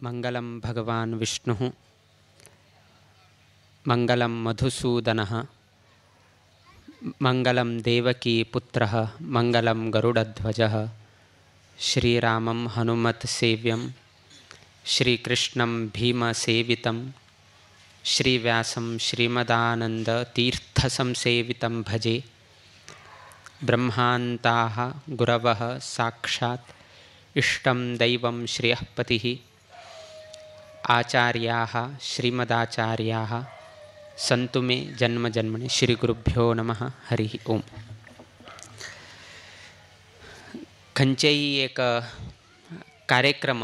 मंगलम भगवान विष्णु मंगलम मधुसूदनः मंगलम देवकी पुत्रः मंगलम गरुडध्वजः श्रीरामं हनुमत सेव्यं श्रीकृष्णं भीमसेवितं श्रीव्यासं श्रीमदानन्दतीर्थसंसेवितं भजे। ब्रह्मान्ताः गुरवः साक्षात् इष्टं दैवं श्रियः पतिः आचार्याः श्रीमदाचार्याः सन्तु मे जन्मजन्मनि। श्री गुरुभ्यो नमः। हरिः ओम। खंयचेय एक कार्यक्रम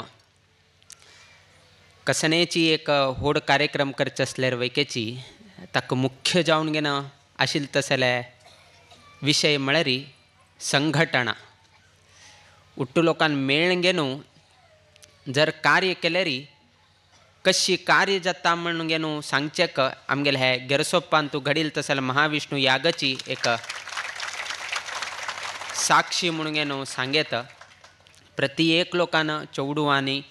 कसनेची एक व्हड कार्यक्रम करचे आसल्यार वैकेची ताका मुख्य जावन घेन आशिल्लो तसले विशय म्हळ्यार संघटना। उट्टू लोकांन मेळून घेवन जर कार्य केल्यार कशी कार्य जाता म्हणून घेवन सांगचेक आमगेले हे गेरसोप्पान तूं घडील तसले महाविष्णू यागाची एक साक्षी म्हणून घेवन सांगेत। प्रति एक लोकांन चौडुवांनी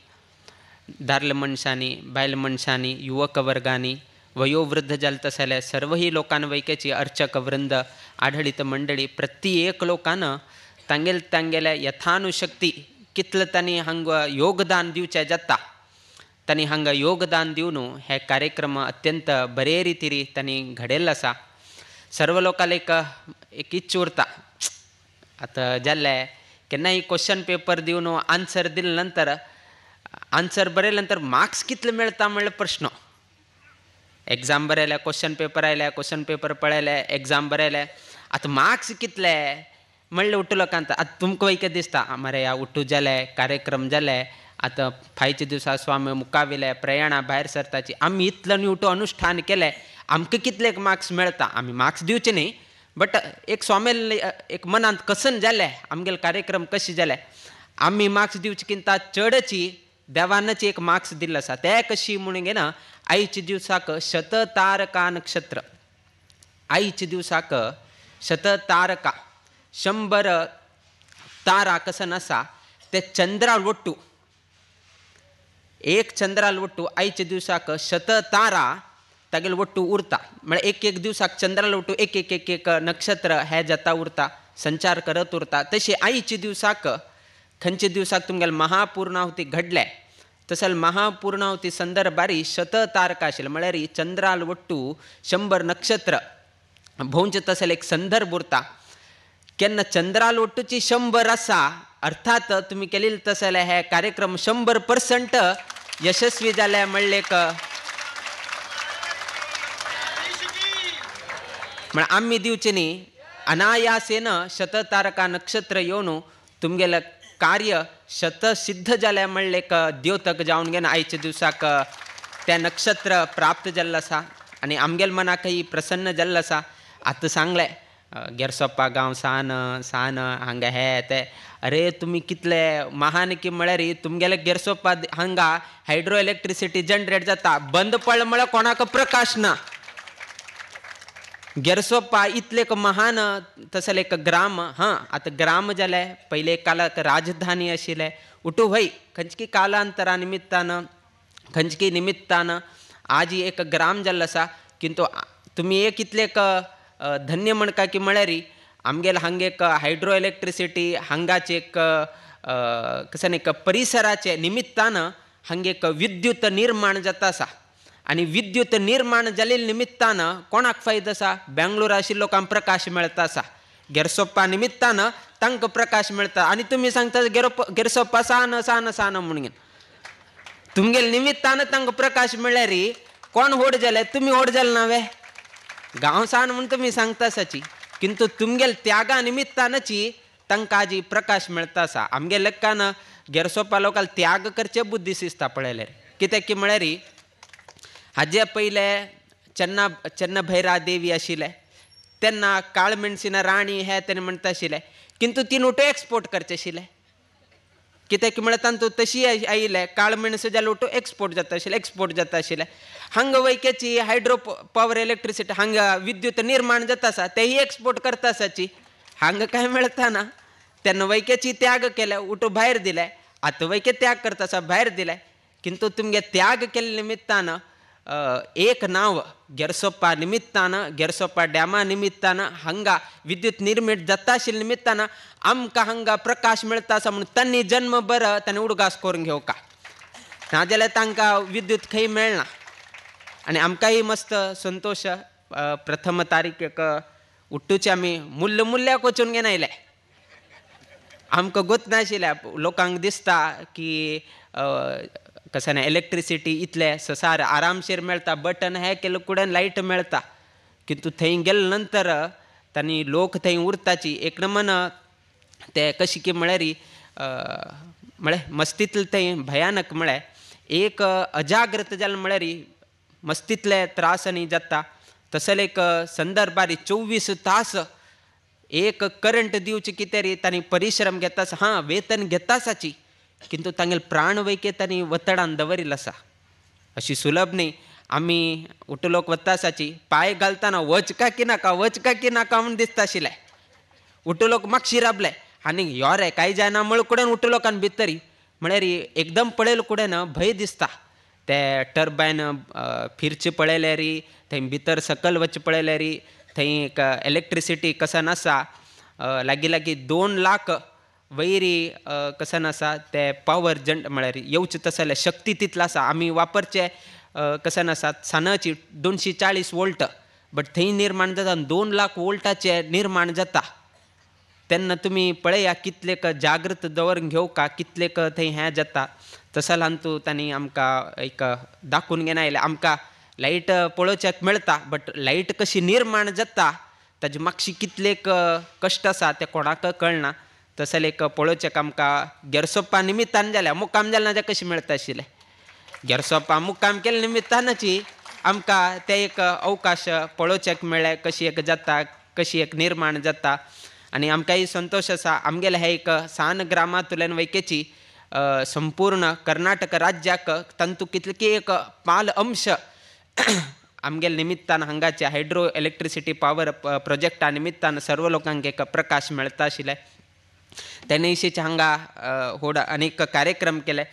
दार्ल मनशांनी बायल मनशांनी युवक वर्गांनी वयोवृद्ध जाल तसले सर्वही लोकांन वैकेची अर्चक वृंद आढळीत मंडळी प्रति एक लोकांन तांगेल्या यथानुशक्ती कितले तांणी हांगा योगदान दिवचें जाता तांणी हांगा योगदान दिवन हे कार्यक्रम अत्यंत बरे रितीरी तांणी घडयल्लो आसा। सर्व लोकांक एक इच्छा उरता आतां जाल्ले केन्नाय क्वेश्चन पेपर दिवन आन्सर दिले नंतर आन्सर बरयले नंतर मार्क्स कितले मेळटा म्हणल्यार प्रश्न। एग्जाम बरयले क्वेश्चन पेपर आयले क्वेश्चन पेपर पळयले एग्जाम बरयले आतां मार्क्स कितले म्हणलें उट्टू लोकांत आतां तुमकां वैके दिसता मरे ह्या उट्टू जाले कार्यक्रम जाले आतां फायच्या दिसा स्वामी मुखावेले प्रयाणा भायर सरताची आमी इतलो न्ही उठो अनुश्ठान केले आमकां कितले मार्क्स मेळटा। आमी मार्क्स दिवचे न्ही बट एक स्वामेल एक मनांत कसन जाले आमगेले कार्यक्रम कशे जाले आमी मार्क्स दिवचे किंता चडची देवानाची एक मार्क्स दिल्लो आसा ते कशी म्हणून घेना आयच्या दिवसाक शततारका नक्षत्र आयच्या दिवसाक शततारका 100 तारा कसन आसा ते चंद्राल वट्टू एक चंद्राल वट्टू आयच्या दिवसाक शततारा तागेले वट्टू उरता म्हळ्यार एक एक दिवसाक चंद्राल वट्टू एक एक एक एक नक्षत्र हे जाता उरता संचार करत उरता। तशी आयच्या दिवसाक खंयच्या दिवसाक तुमगेले महापूर्णाहुती घडले तसले महापूर्णाहुती संदर्भारी शततारका आशिल्ले म्हळ्यार चंद्राल वट्टू 100 नक्षत्र भोंवचे तसले एक संदर्भ उरता। केन्ना चंद्राल वट्टूची 100 आसा अर्थात तुमी केलेले तसले हे कार्यक्रम 100% यशस्वी जाले म्हणले म्हळ्यार आमी दिवचे न्ही अनायासेन शततारका नक्षत्र येवन तुमगेले कार्य शतसिद्ध जाले म्हणले द्योतक जावन घेवन आयच्या दिवसाक ते नक्षत्र प्राप्त जाल्लो आसा आनी आमगेले मनाकय प्रसन्न जाल्लो आसा। आतां सांगले गेरसोप्पा गांव सान हांगा हे ते अरे तुमी कितले महान की म्हळ्यार तुमगेले गेरसोप्पा हांगा हायड्रो इलेक्ट्रिसिटी जनरेट जाता बंद पडले म्हळ्यार कोणाक प्रकाश ना। गेरसोप्पा इतले महान तसले एक ग्राम आतां ग्राम जाले पयले काळाक राजधानी आशिल्ले उठू हय खंयची कालांतरा निमित्तान खंयची निमित्तान आज एक ग्राम जाल्लो आसा। किंतु तुमी एक इतले धन्य म्हणका की म्हळ्यार आमगेले हांगा एक हायड्रो इलेक्ट्रिसिटी हांगाचे एक कसन एक परिसराचे निमित्तान हांगा एक विद्युत निर्माण जाता आसा आनी विद्युत निर्माण जाल्ले निमित्तान कोणाक फायदो आसा बेंगलोर आशिल्ल्या लोकांक प्रकाश मेळटा आसा गेरसोप्पा निमित्तान तांकां प्रकाश मेळटा आनी तुमी सांगता गेरसोप्पा सान म्हणून तुमगेले निमित्तान तांकां प्रकाश मेळ्ळ्यार कोण व्हड जाले तुमी व्हड जाले नावे गांव सान म्हणून तुमी सांगता आसाची किंतु तुमगेले त्यागा निमित्तानची तांकां आज प्रकाश मेळटा आसा। आमगे लेखान गेरसोप्पा लोकांक त्याग करचे बुद्धी दिसता पळयल्यार कित्याक की म्हळ्यार हाजे पयले चन्न भैरा देवी आशिल्ले तेन्ना काळमेणसीन राणी हे तेणे म्हणटा आशिल्ले किंतु ती उठो एक्सपोर्ट करचे आशिल्ले कित्याक म्हळ्यार तांतूं तशी आयिल्ले काळमेणस जाल्यार उठो एक्सपोर्ट जाता आशिल्ले हांगा वैकेची हायड्रो पॉवर इलेक्ट्रिसिटी हांगा विद्युत निर्माण जाता आसा तेही एक्सपोर्ट करता आसाची हांगा कांय मेळटा ना तेन्ना वैकेची त्याग केले उठो भायर दिले आतां वैके त्याग करता आसा भायर दिले किंतु तुमगे त्याग केल्या निमित्तानं एक नाव गेरसोप्पा निमित्तानं गेरसोप्पा डॅमा निमित्तानं हंगा विद्युत निर्मित जाताशील निमित्तानं आमका हंगा प्रकाश मिळता असं म्हणून त्यांनी जन्म बरं त्याने उडगास करून घेऊ का नाजाल्यार तांकां विद्युत खंय मेळना. आनी आमकांय मस्त संतोष प्रथम तारीख उट्टूचे आमी मुल्ल्याक वचून घेवन आयले. आमकां गोत नाशिल्लें लोकांक दिसता की कशें नाही इलेक्ट्रिसिटी इतले ससार आरामशीर मेळटा बटन हे केलं कुडेन लायट मेळटा. किंतु थंय गेले नंतर तांणी लोक थंय उरताची एक नमन ते कशी की म्हळ्यार मस्तीतले थंय भयानक म्हळ्यार एक अजाग्रत जालें म्हळ्यार मस्तीतले त्रास आनी जाता. तसले एक संदर्भारी 24 तास एक करंट दिवचे कितें रे तांणी परिश्रम घेता हां वेतन घेता आसाची किंतु तांगेले प्राण वैके तांणी वतडान दवरिल्लो आसा. अशी सुलभ न्ही. आमी उठलोक वता आसाची पांय घालतना वचका की नाका म्हूण दिसता आशिल्लें. उठलोक म्हाका शिराबले आनी यो रे कांय जायना म्हळ कुडेन उठलोकान भितरी म्हळ्यार एकदम पळयले कुडेन भंय दिसता. ते टर्बायन फिरचे पळयल्यार थंय भितर सकयल वचचे पळयल्यार थंय एक इलेक्ट्रिसिटी कसन आसा लागीं 2 लाख वैरी कसन आसा ते पॉवर म्हळ्यार येवचे तसले शक्ती तितलो आसा. आमी वापरचे कसन आसात सानाची 240 वोल्ट बट थंय निर्माण जाता 2 लाख वोल्टाचे निर्माण जाता. तेन्ना तुमी पळया कितलेक जागृत दवरून घेवं का कितलेक थंय हें जाता. तसा लांतू तांणी आमकां एक दाखोवन घेवन आयले. आमकां लायट पळोवच्याक मेळटा बट लायट कशी निर्माण जाता ताजे मागशी कितलेक कश्ट आसा ते कोणाक कळना. तसले एक पळोवच्याक आमकां गेरसोप्पा निमित्तान जाल्या मुक्काम जालें नाजाल्यार कशें मेळटा आशिल्लें. गेरसोप्पा मुक्काम केले निमित्तानची आमकां ते एक अवकाश पळोवच्याक मेळ्ळे कशी एक जाता कशी एक निर्माण जाता. आनी आमकांय संतोश आसा आमगेले हे एक सान ग्रामांतल्यान वैकेची संपूर्ण कर्नाटक राज्याक तांतू कितले की एक 5 अंश आमगेले निमित्तान हांगाच्या हायड्रो इलेक्ट्रिसिटी पॉवर प्रोजेक्टा निमित्तान सर्व लोकांक एक प्रकाश मेळटा आशिल्ले. त्या निशीचे हांगा होड अनेक कार्यक्रम केले.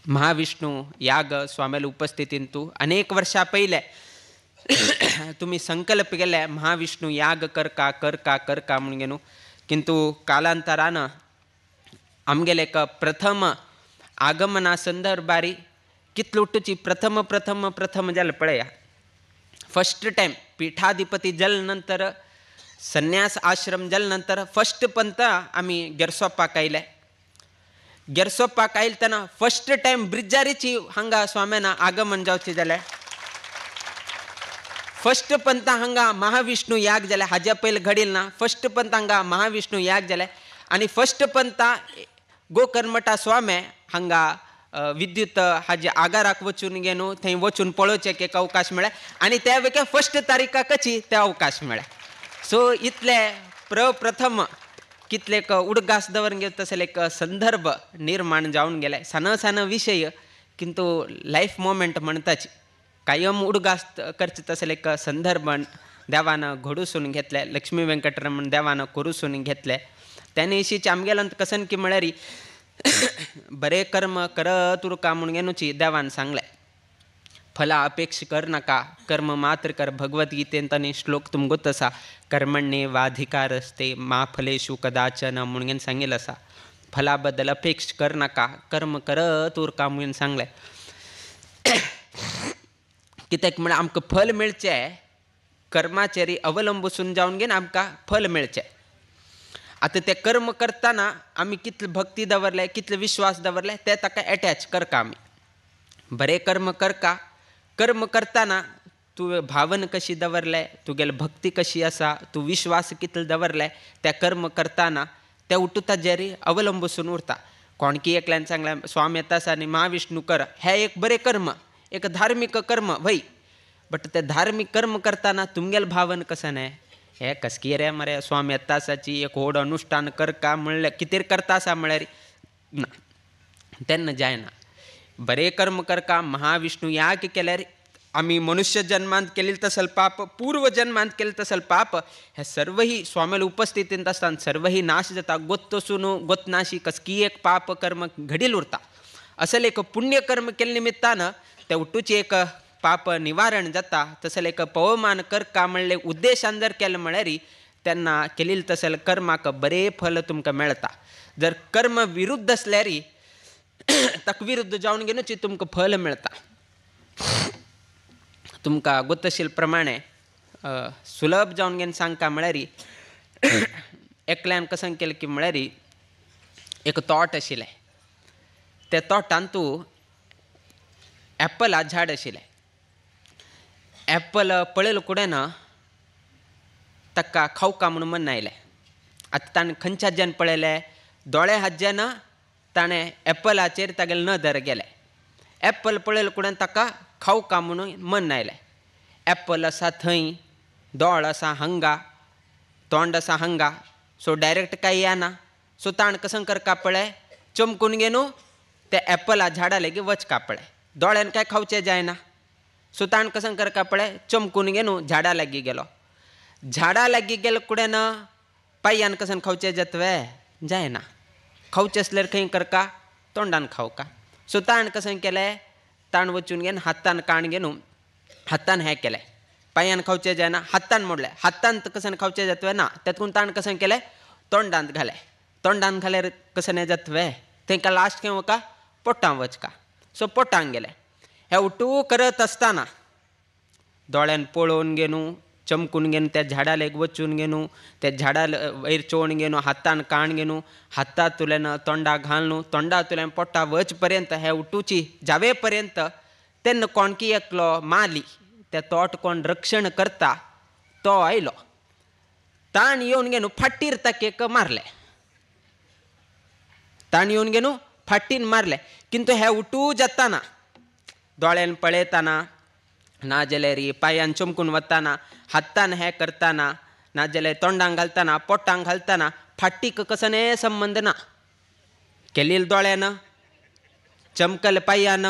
महाविष्णू याग स्वामेल उपस्थितीन तू अनेक वर्षा पयले तुम्ही संकल्प केले महाविष्णू याग करका म्हणून घेनू. किंतु कालांतरान आमगेले एक प्रथम आगमना संदर्भारी कितलो उठ्ठूची प्रथम जालें पळया. फर्स्ट टायम पीठाधिपती जाले नंतर संन्यास आश्रम जाले नंतर फर्स्ट पंत आमी गेरसोप्पाक आयले. गेरसोप्पाक आयलतना फर्स्ट टायम ब्रिजारीची हांगा स्वाम्याना आगमन जावचें जालें. फर्स्ट पंत हांगा महाविष्णू याग जाले. हाज्या पयलीं घडील ना. फर्स्ट पंत हांगा महाविष्णू याग जाले आनी फर्स्ट पंत गोकर्मठा स्वामे हांगा विद्युत हाजे आगाराक वचून घेनू थंय वचून पळोवचेक एक अवकाश मेळ्ळे आनी त्या वेळी फर्स्ट तारीखाकची ते अवकाश मेळ्ळे. सो इतले प्रथम कितलेक उडगास दवरून घेवन तसले एक संदर्भ निर्माण जावन गेले. सान विशय किंतु लायफ मोमेंट म्हणटाची कायम उडगास करचे तसले एक संदर्भ देवान घडूसून घेतले. लक्ष्मी व्यंकटरमण देवान करूसून घेतले. त्याने इशीचे आमगेलं कसन की म्हळ्यार बरे कर्म करत उरका म्हणून घेनूची देवान सांगले. फला अपेक्षा कर नाका कर्म मात्र कर. भगवद्गीतेन तांणी श्लोक तुमकां गोत आसा कर्मण्येवाधिकार असते मा फलेषु कदाचन म्हणून घेवन सांगिल्लें आसा. फला बद्दल अपेक्षा कर नाका कर्म करत उरका म्हणून सांगलें. कित्याक म्हळ्यार आमकां फल मेळचें कर्माचेर अवलंबून जावन घेवन आमकां फल मेळचें. आतां ते कर्म करतना आमी कितले भक्ती दवरले कितले विश्वास दवरले ते ताका एटॅच करका. आमी बरे कर्म करका. कर्म करतना तूं भावना कशी दवरले तुगेली भक्ती कशी आसा तूं विश्वास कितले दवरले त्या कर्म करतना ते उठू ताजेर अवलंबून उरता. कोणकी एकल्यान सांगलें स्वामी येता आसा आनी महाविष्णू कर हे एक बरें कर्म एक धार्मीक कर्म वय बट ते धार्मीक कर्म करतना तुमगेले भावना कसं नाही हे कसकी रे मरे स्वामी येता आसाची एक व्हड अनुष्ठान करका म्हणल्यार कितें करता आसा म्हळ्यार ना तेन्ना जायना. बरे कर्म करका महाविष्णू याग केल्यार आमी मनुष्य जन्मांत केलेले तसल पाप पूर्व जन्मांत केले तसल पाप हे सर्वही स्वामेल उपस्थितींत आसतना सर्वही नाश जाता. गोत्तसून गोतनाशी कसकी एक पाप कर्म घडील उरता. असले एक पुण्यकर्म केल्या निमित्तानं त्या उठूची एक पाप निवारण जाता. तसले एक पवमान कर का म्हणले उद्देशान जर केलं म्हळ्यार त्यांना केलेलं तसलं कर्माक बरे फल तुमकां मेळटा. जर कर्म विरुद्ध असल्यार ताका विरुद्ध जावन घेवनूच तुमकां फल मेळटा. तुमकां गोत आशिल्ले प्रमाणे सुलभ जावन घेवन सांगता म्हळ्यार एकल्यान कसां केलें की म्हळ्यार एक तोट आशिल्लें. त्या तोटांत तूं एप्पला झाड आशिल्लें. एप्पल पळयलो कुडेन ताका खावका म्हणून मन आयलें. आतां ताणें खंयच्या हाज्यान पळयलें, दोळे हाज्यान ताणें एप्पलाचेर तागेलें नदर गेलें. एप्पल पळयलो कुडेन ताका खावका म्हणून मन आयलें. एप्पल आसा थंय, दोळ आसा हांगा, तोंड आसा हांगा, सो डायरेक्ट कांय येना. सो ताण कसं करता पळय, चमकून घेवन त्या एप्पला झाडा लेगीत वचका पळय. दोळ्यान कांय खावचें जायना. सो ताण कसं करता पळय, चमकून घेवन झाडा लागीं गेलो. झाडा लागीं गेले कुडेन पांयान कसं खावचें जातवें, जायना. खावचें आसल्यार खंय करता, तोंडान खावका. सो ताण कसं केलें, ताण वचून घेवन हातान काण घेवन हातान हें केलें. पांयान खावचें जायना, हातान मोडलें. हातान कसं खावचें जातवें ना, तेतून ताण कसं केलें, तोंडांत घालें. तोंडान घाल्यार कसं हें जातवें, तेंकां लास्ट खंय वका, पोटां वचका. सो पोटांक गेलें. हें उठू करत आसतना दोळ्यान पळोवन घेवन, चमकून घेवन त्या झाडा लेगीत वचून घेवन, त्या झाडा वयर चोवन घेवन, हातान काण घेवन, हातांतल्यान तोंडाक घालून, तोंडांतल्यान पोटा वच पर्यंत हें उठूची जावे पर्यंत तेन्ना कोणकी एकलो माली, त्या तोट कोण रक्षण करता तो आयलो. ताण येवन घेवन फाटीर ताका मारलें. ताण येवन घेवन फाटीन मारलें. किंतु हें उठू जाताना, दोळ्यान पळयतना, नाजाल्यार पांयान चमकून वताना, हातान हें करतना, नाजाल्यार तोंडांक घालतना, पोटांक घालतना फाटीक कसले संबंद ना. केलेल दोळ्यान, चमकल पांयान,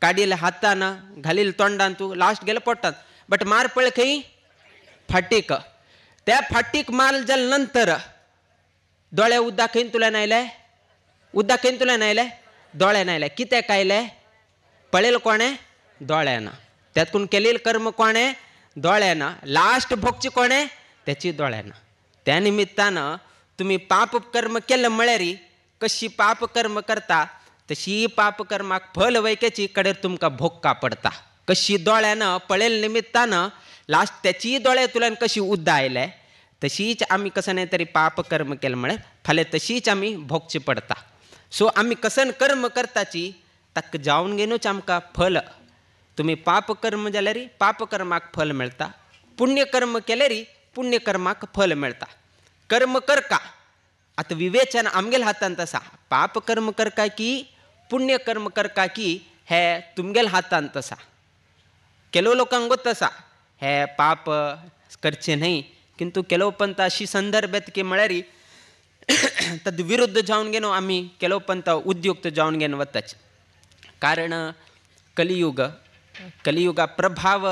काडील हातान, घालील तोंडान, तूं लास्ट गेलो पोटांत. बट मार पळय खंय, फाटीक. त्या फाटीक मार जाल्या नंतर दोळे उद्दा खंय तुल्यान आयले, उद्दा खंय तुल्यान आयले, दोळ्यान आयले. कित्याक आयले, पळयलें कोणें, दोळ्यान. त्यातून केलेलं कर्म कोणें, दोळ्यान. लास्ट भोगची कोणें, त्याची दोळ्यान. त्या निमित्तानं तुम्ही पाप कर्म केलं म्हळ्यार कशी पाप कर्म करता तशी पाप कर्माक फल वैकेची कडेर तुमकां भोगका पडटा. कशी दोळ्यान पळयल्या निमित्तानं लास्ट त्याची दोळ्यातल्यान कशी उद्दा आयले, तशीच आमी कसं नाही तरी पाप कर्म केलं म्हळ्यार फाल्यां तशीच आमी भोगची पडटा. सो आमी कसन कर्म करताची ताका जावन घेवनूच आमकां फल. तुम्ही पाप कर्म जाल्यार पाप कर्माक फल मेळटा, पुण्यकर्म केल्यार पुण्यकर्माक फल मेळटा. कर्म करका आतां विवेचन आमगेल्या हातांत आसा. पाप कर्म करका की पुण्यकर्म करका की हे तुमगेल्या हातांत आसा. केलो लोकांक गोत आसा हे पाप करचें न्हय, किंतु केलो पंत अशी संदर्भ येता की म्हळ्यार तद विरुद्ध जावन घेवन आमी केलो पंत उद्युक्त जावन घेवन वताच. कारण कलियुगा प्रभाव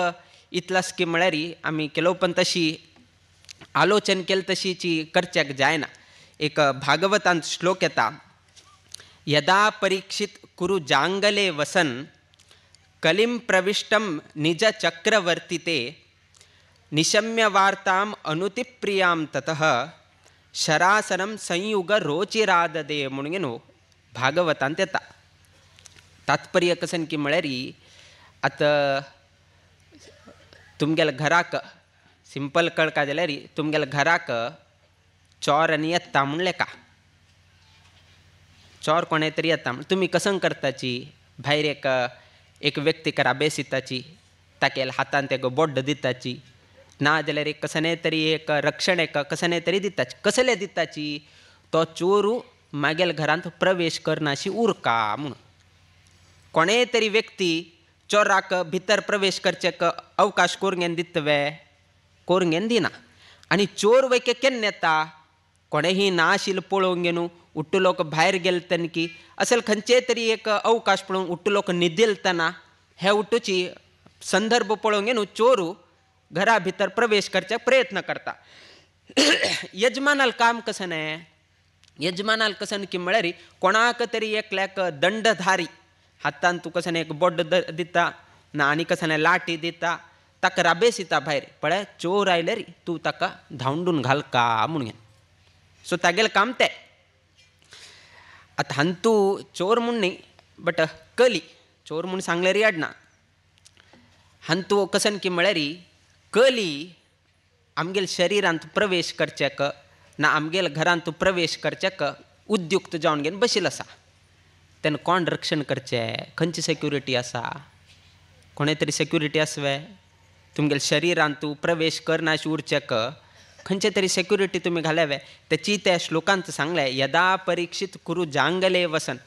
इतलास की म्हळ्यार आमी केलो पंत तशी आलोचन केली तशीची करच्याक जायना. एक भागवतांत श्लोक येता, यदा परीक्षित कुरु जांगले वसन कलिं प्रविष्टम निज चक्रवर्तिते निशम्य वार्ताम अनुतिप्रियां ततः शरासनम संयुग रोचिराददे म्हणून घेवन भागवतांत येता. तात्पर्य कसन की म्हळ्यार आतां तुमगेल्या घराक सिंपल कळका जाल्यार तुमगेल्या घराक चोर आनी येता म्हणलें का, चोर कोणें तरी येता म्हण तुमी कसं करताची, भायर एक व्यक्तीक राबेस दिताची, ताके हातान तेका बोड्ड दिताची, ना जाल्यार एक कसले तरी एक रक्षण एक कसले तरी दिताची. कसले दिताची, तो चोरू मागेल घरांत प्रवेश करनाशी उरका म्हणून. कोणेय तरी व्यक्ती चोराक भितर प्रवेश करचेक अवकाश करून दितवे, करून दिना. आनी चोर वैके केन्ना येता, कोणेही ना आशिल्लें पळोवन घेवन उट्टू लोक भायर गेले तेन्ना असल खंयचे तरी एक अवकाश पळोवन उट्टू लोक न्हिदिलतना हे उट्टूची संदर्भ पळोवन घेवन चोरू घरा भितर प्रवेश करच्याक प्रयत्न करता. यजमानाल काम कसन, यजमानाल कसन की म्हळ्यार कोणाक तरी एकल्याक दंडधारी हातान तू कसाने एक बोट दिता ना आनी कसाने लाटी दिता ताका राबेसिता भायर पळय चोर आयले रे तूं ताका धांवडून घाल का म्हणून सो तागेलें काम तें आतां हंतू चोर म्हूण न्ही बट कली चोर म्हूण सांगले री आडना हंतू कसन की म्हळ्यार कली आमगेल शरिरांत प्रवेश करचेक ना आमगेल घरांत प्रवेश करचेक उद्युक्त जावन घेवन बशिल्लो आसा तेन्ना कोण रक्षण करचें खंयची सेक्युरिटी आसा कोणें तरी सेक्युरिटी आसवे तुमगेल शरिरांत तूं प्रवेश करना अशें उरचेक खंयचे तरी सेक्युरिटी तुमी घालेवे तेची त्या श्लोकांत सांगलें यदा परीक्षीत कुरु जांगले वसन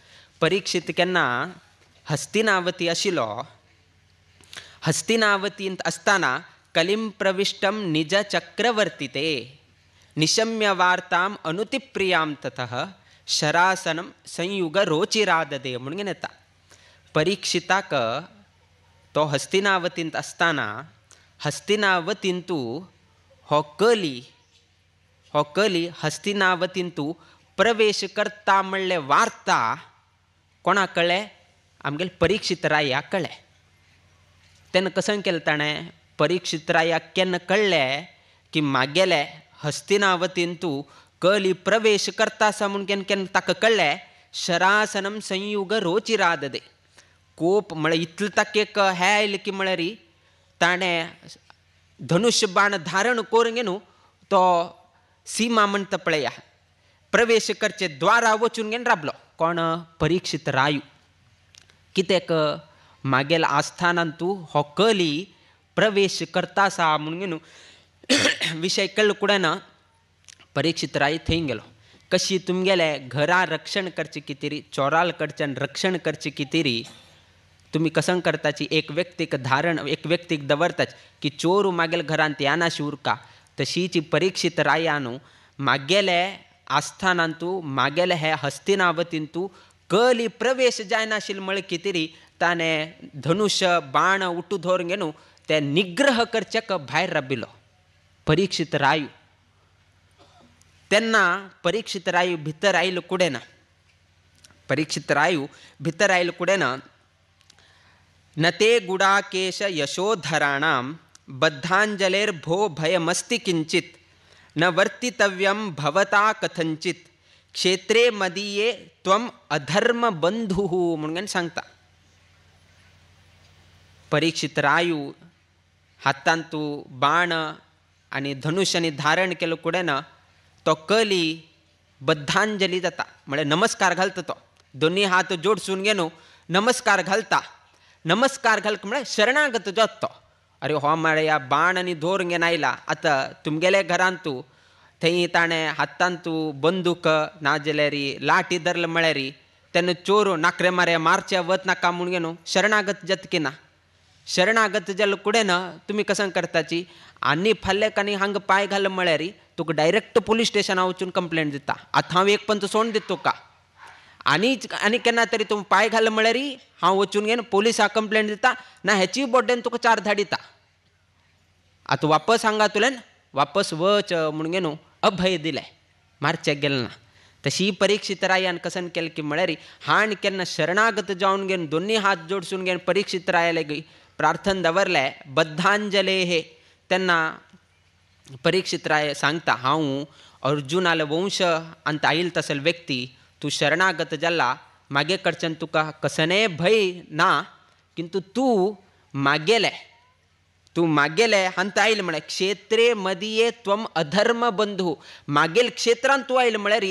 परीक्षीत केन्ना हस्तिनावती आशिल्लो हस्तिनावतींत आसतना कलिं प्रविष्टम निज चक्रवर्तीते निशम्य वार्ताम अनुतिप्रियां ततः शरासनम संयुग रोचिराददे म्हणून येता परीक्षिताक तो हस्तिनावतींत आसतना हस्तिनावतींतू हो कली हस्तिनावतींतू प्रवेश करता म्हणले वार्ता कोणाक कळ्ळें आमगेल परीक्षित रायाक कळ्ळें तेन्ना कसन केलें ताणें परीक्षित रायाक केन्ना कळ्ळें की म्हागेले हस्तिनावतींतू कली प्रवेश करता आसा म्हूण केन्ना ताका कळ्ळें शरासनम संयुग रोचिराददे कोप म्हळ्यार इतलो ताका एक हें आयलें की म्हळ्यार ताणें धनुश्य बाण धारण करून न्हू तो सीमा म्हणटा पळया प्रवेश करचे द्वारा वचून घेवन राबलो कोण परीक्षित रायू कित्याक म्हागेल्या आस्थानांतू हो कली प्रवेश करता आसा म्हणून न्हू विशय कळ्ळ कुडेन परीक्षित राय थंय गेलो कशी तुमगेले घरा रक्षण करचे कितेरी चोराल कडच्यान रक्षण करचे कितेरी तुमी कसन करताची एक व्यक्तीक धारण एक व्यक्तीक दवरताच की चोर मागेल घरांत येनाशी उरका तशीची परीक्षित रायानू म्हागेले आस्थानांतू म्हागेले हे हस्तिनावतींतू कली प्रवेश जायनाशिल्लो म्हळ्यार कितेरी ताणें धनुश्य बाण उठू धरून घेवन ते निग्रह करचेक भायर राबिल्लो परीक्षित रायू तेन्ना परीक्षित रायू भितर आयलो कुडेन परीक्षित रायू भितर आयलो कुडेन न ते गुडाकेश यशोधराणां बद्धांजलेर्भो भयमस्ति किंचित न वर्तितव्यं भवता कथंचित क्षेत्रे मदीये त्वम अधर्म बंधुः म्हणून सांगता परीक्षित रायू हातांतू बाण आनी धनुष्यानी धारण केलो कुडेन तो कली बद्धांजली जाता म्हळ्यार नमस्कार घालता तो दोनी हात जोडसून घेवन नमस्कार घालता नमस्कार घालक म्हळ्यार शरणागत जाता तो अरे हो म्हळ्यार बाण आनी धोर घेवन आयला आतां तुमगेले घरांतू थंय ताणें हातांतू बंदूक नाजाल्यार लाटी धरले म्हळ्यार तेन्ना चोर नाकरे मारे मारचे वत नाका म्हूण घेवन शरणागत जाता की ना शरणागत जाले कुडेन तुमी कसन करताची आनी फाल्ल्याक आनी हांगा पांय घाल म्हळ्यार तुका डायरेक्ट पुलीस स्टेशना वचून कंप्लेंट दिता आतां हांव एक पंत सोडून दिता तुका आनी केन्ना तरी तूं पांय घाल म्हळ्यार हांव वचून घेवन पुलिसाक कंप्लेंट दिता ना हेची बड्डेन तुका 4 धाडिता आतां वापस हांगातुल्यान वापस वच म्हूण घेवन अभय दिलें मारचें गेलें ना तशी परीक्षित रायान कसन केलें की म्हळ्यार हाण केन्ना शरणागत जावन घेवन दोनी हात जोडसून घेवन परीक्षित रायाले प्रार्थना दवरले बद्धांजले हे तेन्ना परीक्षित राय सांगता हांव अर्जुनाले वंश अंत आयिल्लो तसलो व्यक्ती तूं शरणागत जाला मागे कडच्यान तुका कसने भय ना किंतु तूं मागेले हांत आयले म्हळ्यार क्षेत्रे मदीये त्वम अधर्म बंधू मागेल क्षेत्रांत तूं आयले म्हळ्यार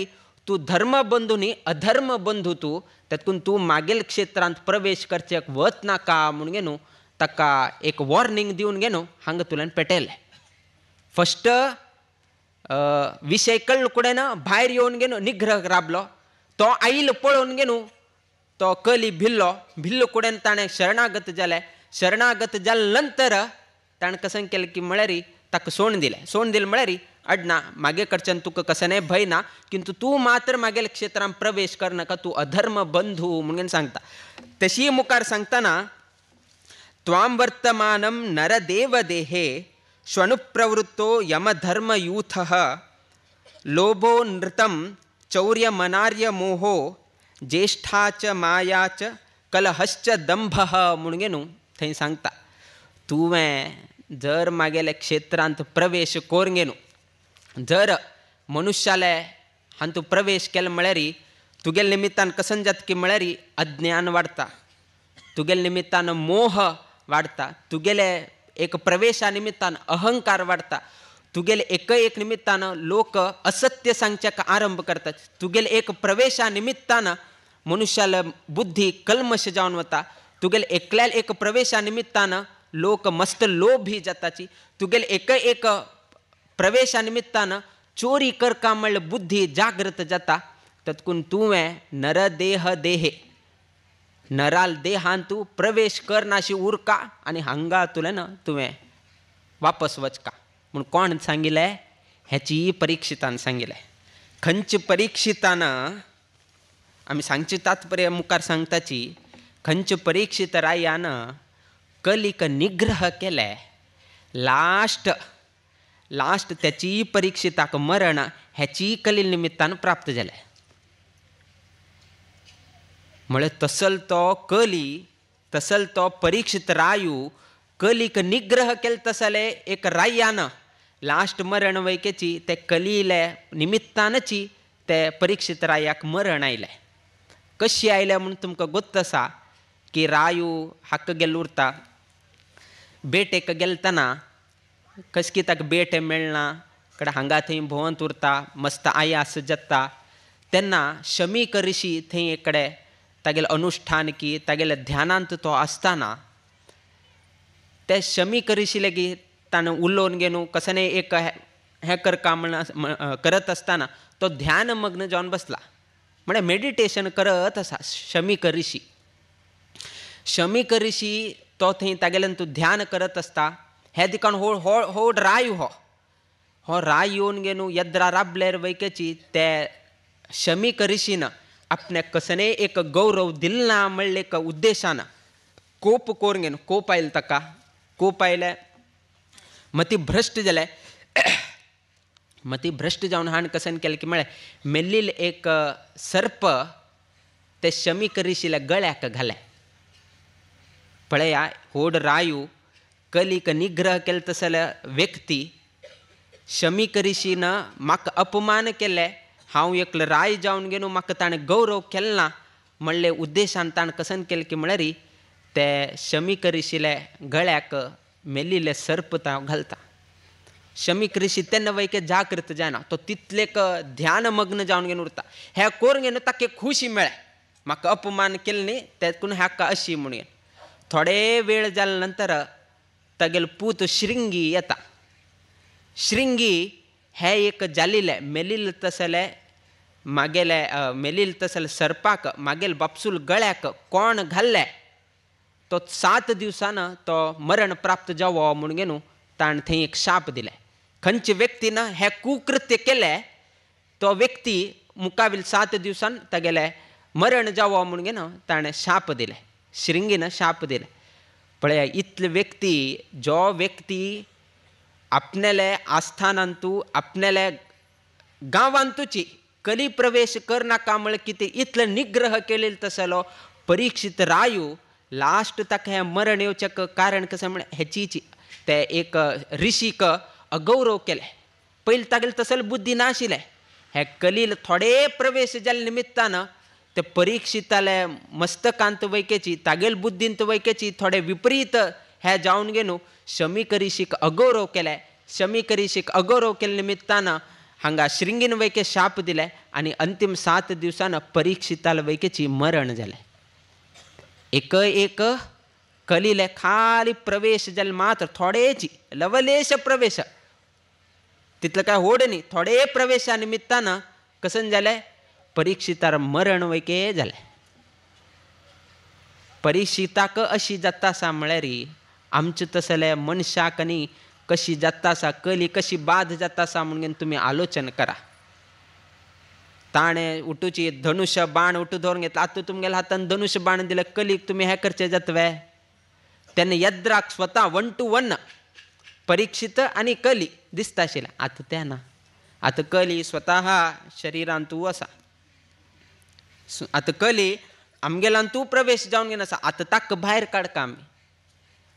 तूं धर्म बंधू न्ही अधर्म बंधू तूं तातूंत तूं मागेल क्षेत्रांत प्रवेश करचेक वच नाका म्हूण घेवन ताका एक वॉर्निंग दिवन घेवन हांगा तुल्यान पेटयलें फस्ट विशय कळ्ळ कुडेन भायर येवन घेवन निग्रह राबलो तो आयलो पळोवन घेवन तो कली भिल्लो कुडेन ताणें शरणागत जालें शरणागत जाले नंतर ताणें कसन केलें की म्हळ्यार ताका सोडून दिलें म्हळ्यार अडना मागे कडच्यान तुका कसने भय ना किंतु तूं मात्र मागेल्या क्षेत्रांत प्रवेश करनाका तूं अधर्म बंधू म्हणून सांगता तशी मुखार सांगतना त्वां वर्तमानं नरदेव देहे श्वनुप्रवृत्तो यमधर्मयूथः लोभो नृतं चौर्यमनार्य मोहो ज्येष्ठा च माया च कलहश्च दंभ म्हणगे न्हू थंय सांगता तुवें जर मागेले क्षेत्रांत प्रवेश कोरंगे न्हू जर मनुष्याले हांतू तूं प्रवेश केलो म्हळ्यार तुगेले निमित्तान कसन जाता की म्हळ्यार अज्ञान वाडटा तुगेले निमित्तान मोह वाडटा तुगेले एक प्रवेशा निमित्तान अहंकार वाडटा तुगेले एक निमित्तान लोक असत्य सांगच्याक आरंभ करतात तुगेले एक प्रवेशा निमित्तान मनुष्याला बुद्धी कल्मश जावन वता तुगेले एकल्याल एक प्रवेशा निमित्तान लोक मस्त लोभी जाताची तुगेले एक प्रवेशा निमित्तान चोरी करका म्हणल्यार बुद्धी जागृत जाता तत्कून तुवें नरदेह देहे नराल देहान तूं प्रवेश करनाशी उरका आनी हांगा तुलें तुवें वापस वचका म्हूण कोण सांगिल्लें हेची परिक्षितान सांगिल्लें खंयच्या परिक्षितान आमी सांगचे तात्पर्य मुखार सांगताची खंयच्या परिक्षित रायान कलिक निग्रह केले लास्ट त्याची परिक्षिताक मरण हेची कली निमित्तान प्राप्त जालें म्हळ्यार तसल तो परीक्षित रायू कलिक निग्रह केले तसले एक रायान लास्ट मरण वैकेची ते कलिले निमित्तानची ते परीक्षित रायाक मरण आयलें कशी आयलें म्हूण तुमकां गोत्त आसा की रायू हाक्क गेल्लो उरता बेटेक गेलतना कशकी ताका बेटे मेळना कडे हांगा थंय भोंवत उरता मस्त आयास जाता तेन्ना शमीक ऋषी थंय एक कडेन तागेले अनुश्ठान की तागेले ध्यानांत तो आसतना ते शमीक ऋषी लेगीत ताणें उलोवन घेवन कसने एक हें करका म्हण करत आसतना तो ध्यान मग्न जावन बसला म्हळ्यार मेडिटेशन करत आसा शमीक ऋषी तो थंय तागेल्यान तूं ध्यान करत आसता हे दिकान व्हड राय हो राय येवन घेवन येद्रा राबलेर वैकेची ते शमीक ऋषीन आपणे कसने एक गौरव दिलना म्हणले एक उद्देशान कोप कोरून घेवन कोप आयले ताका कोप आयले मती भ्रश्ट जाले मती भ्रश्ट जावन हाण कसन केलें की म्हळ्यार मेल्लील एक सर्प ते शमीक ऋषील्या गळ्याक घाले पळया व्हड रायू कलिक निग्रह केले तसले व्यक्ती शमीक ऋषीन म्हाका अपमान केले हांव एक राय जावन घेवन म्हाका ताणें गौरव केलो ना म्हणले उद्देशान ताणें कसन केलें की म्हळ्यार ते शमीक ऋषीले गळ्याक मेल्लिल्ले सर्प तांव घालता शमीक ऋषी तेन्ना वैके जागृत जायना तो तितलेक ध्यान मग्न जावन घेवन उरता हे करून घेवन ताका खुशी मेळे म्हाका अपमान केलें न्ही तेकून हाका अशी म्हणून थोडे वेळ जाले नंतर तागेलो पूत श्रिंगी येता श्रिंगी हे एक जाल्लेले मेलिल्ले तसले मागेले मेलिल्ले तसले सर्पाक मागेले बापसूल गळ्याक कोण घाल्ले तो 7 दिवसान तो मरण प्राप्त जावो म्हूण घेवन ताणें थंय एक शाप दिले खंयचे व्यक्तीन हे कुकृत्य केले तो व्यक्ती मुकावील 7 दिवसान तागेले मरण जावो म्हूण घेवन ताणें शाप दिले श्रिंगीन शाप दिले पळया इतले व्यक्ती जो व्यक्ती आपणेले आस्थानांतू आपणेले गांवांतूची कली प्रवेश करनाका म्हळ्यार कितें इतले निग्रह केलेलो तसलो परीक्षित रायू लास्ट ताका हें मरण येवचें कारण कशें म्हळ्यार हेचीची ते एक ऋषीक अगौरव केले पयलीं तागेले तसले बुद्धी नाशिल्ले हे कलील थोडे प्रवेश जाल्ले निमित्तान ते परीक्षिताले मस्तकांत वैकेची तागेल बुद्धींत वैकेची थोडे विपरीत हे जावन घेवन शमीक ऋषीक अगौरव केले शमीक ऋषीक अगौरव केले निमित्तान हांगा श्रिंगीन वैके शाप दिले आनी अंतिम 7 दिवसान परीक्षिताल वैकेची मरण जालें एक कलिले खाली प्रवेश जाले मात्र थोडेची लवलेश प्रवेश तितले काय व्हड न्ही थोडे प्रवेशा निमित्तान कसन जालें परीक्षितार मरण वैके जालें परीक्षिताक अशी जाता आसा म्हळ्यार आमचे तसले मनशाक न्ही कशी जाता आसा कली कशी बाद जाता आसा म्हणून तुमी आलोचन करा ताणें उठूची धनुश्य बाण उठू धरून घेतला आतां तुमगेल्या हातान धनुश्य बाण दिले कलीक तुमी हें करचें जातवे तेन्ना यद्राक स्वता 1 to 1 परीक्षित आनी कली दिसता आशिल्लें आतां तें ना आतां कली स्वता शरिरांत तूं आसा आतां कली आमगेलान तू प्रवेश जावन घेन आसा आतां ताका भायर काडका आमी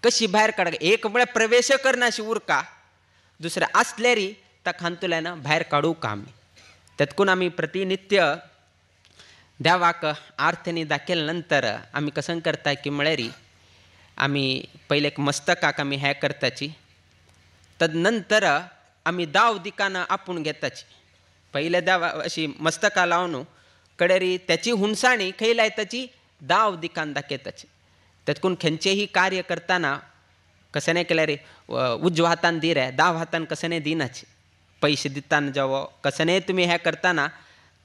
कशी भायर काडका एक म्हळ्यार प्रवेश करना अशी उरका दुसरें आसल्यारी ताका हांतुल्यान भायर काडूंक आमी तेतकून आमी प्रतिनित्य देवाक आरतीनी दाखयले नंतर आमी कसं करता की म्हळ्यार आमी पहिले एक मस्तकाक आमी हें करताची तदनंतर आमी दाव दिकान आपूण घेताची पहिले देवा अशी मस्तका लावन कडेरी त्याची हुणसाणी खंय लायताची दाव दिकान दाखयताची तेतकून खंयचेही कार्य करतना कशें नाही केल्यार उजव्या हातान दी रे दाव हातान कशें नाही दिनाची पयशे दिताना जावो कशें नाही तुमी हें करतना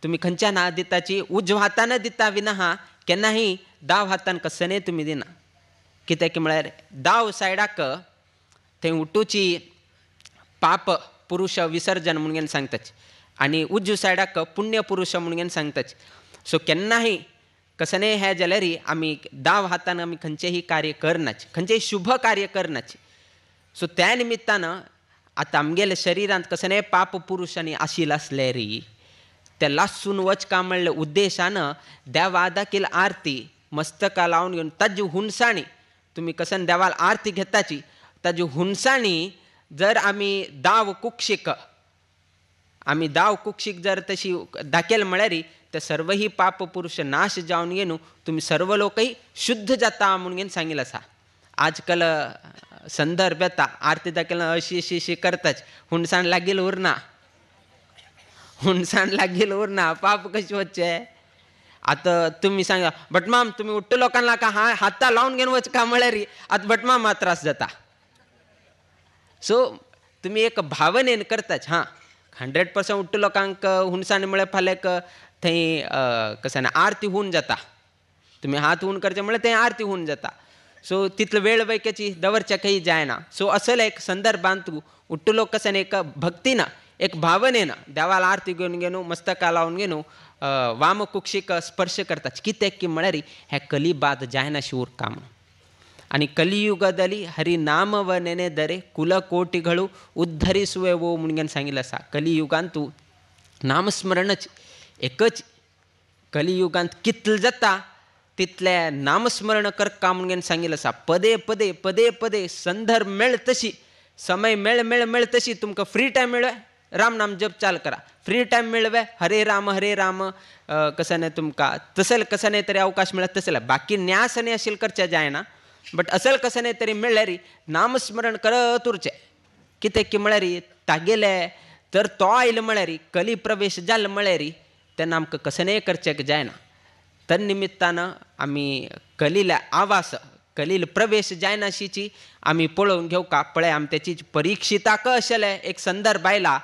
तुमी खंयच्यान हात दिताची उजव्या हातान दिता विना केन्नाही दाव हातान कशें नाही तुमी दिना कित्याक म्हळ्यार दाव सायडाक थंय उठूची पाप पुरुष विसर्जन म्हणून सांगताची आनी उजव सायडाक पुण्य पुरुष म्हणून सांगताची सो केन्नाही कशें नाही हें जाल्यार आमी दाव हातान आमी खंयचेही कार्य करनाची खंयचेय शुभ कार्य करनाची सो त्या निमित्तान आतां आमगेल्या शरिरांत कशें नाही पाप पुरुश आनी आशिल्लो आसल्यार ते लासून वचका म्हणल्या उद्देशान देवा दाखयली आरती मस्तका लावन घेवन ताजी हुणसाणी तुमी कसन देवाल आरती घेताची ताजी हुणसाणी जर आमी दाव कुक्षीक जर तशी दाखयल म्हळ्यार ते सर्व ही पाप पुरुष नाश जावन घेवन तुमी सर्व लोकही शुद्ध जाता म्हणून सांगिल्लें आसा आजकाल संदर्भ येता आरती दाखयल अशी करताच हुणसाण लागील उरना पाप कशी वच्चे आतां तुमी सांगा भटमाम तुमी उट्ट लोकांना का हाता लावन घेवन वचका म्हळ्यार आतां भटमामा त्रास जाता सो तुमी एक भावनेन करताच 100% उट्ट लोकांक हुणसाण म्हळ्यार फाल्याक थंय कशें आरती होवन जाता तुमी हात होवन करचे म्हळ्यार थंय आरती होवन जाता सो तितलो वेळ वैक्याची दवरच्या काही जायना सो असले एक संदर्भांत उट्ट लोक कशें एक भक्तीन एक भावनेन देवाला आरती घेवन मस्तका लावन घेवन वाम कुक्षीक स्पर्श करतात कित्याक की म्हळ्यार हें कलिबाद जायनाशी उरका म्हणून आनी कलियुगದಲ್ಲಿ ಹರಿನಾಮವ ನೆನೆದರೆ ಕುಲಕೋಟಿಗಳು ಉದ್ಧರಿಸುವೆವು म्हणून सांगिल्लें आसा कलियुगांतू नामस्मरणच एकच कलियुगांत कितलें जाता तितलें नामस्मरण करका म्हणून सांगिल्लें आसा पदे पदे संदर्भ मेळ तशी समय मेळ तशी तुमकां फ्री टायम मेळ्ळे राम नाम जप चाल करा फ्री टायम मेळवे हरे राम कसं नाही तुमकां तसले कसं नाही तरी अवकाश मेळत तसले बाकी न्यास आनी आशिल्ले करचे जायना बट असल कसं नाही तरी मेळ्ळ्यार नामस्मरण करत उरचें कित्याक की म्हळ्यार तागेले तर तो आयलो म्हळ्यार कली प्रवेश जालो म्हळ्यार तेन्ना आमकां कसं नाही करचें जायना तन्निमित्तान आमी कलीले आवास कलील प्रवेश जायनाशीची आमी पळोवन घेवका पळय आमी तेची परिक्षिताक आशिल्लें एक संदर्भ आयला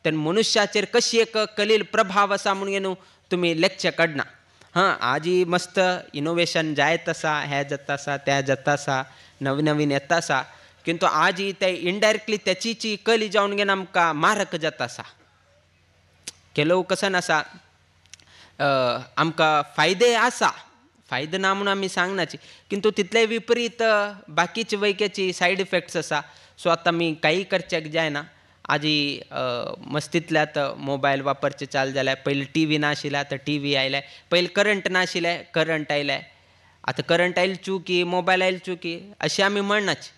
तेन्ना मनुश्याचेर कशी एक कलील प्रभाव आसा म्हणून तुमी लेखचे काडना आजी मस्त इनोवेशन जायत आसा हें जाता आसा तें जाता आसा नवीन येता आसा किंतु आजी ते इनडायरेक्टली तेचीची कली जावन घेवन आमकां मारक जाता आसा केलो कसन आसा आमकां फायदे आसा फायदे ना म्हणून आमी सांगनाची किंतु तितले विपरीत बाकीचे वैक्याची सायड इफेक्ट्स आसा सो आतां आमी काही करचेक जायना आजी मस्तींतल्यात मोबायल वापरचे चाल जाल्यार पयलीं टीव्ही नाशिल्ले आतां टीव्ही आयले पयलीं करंट नाशिल्ले करंट आयले आतां करंट आयले चुकी मोबायल आयले चुकी अशें आमी म्हणनाच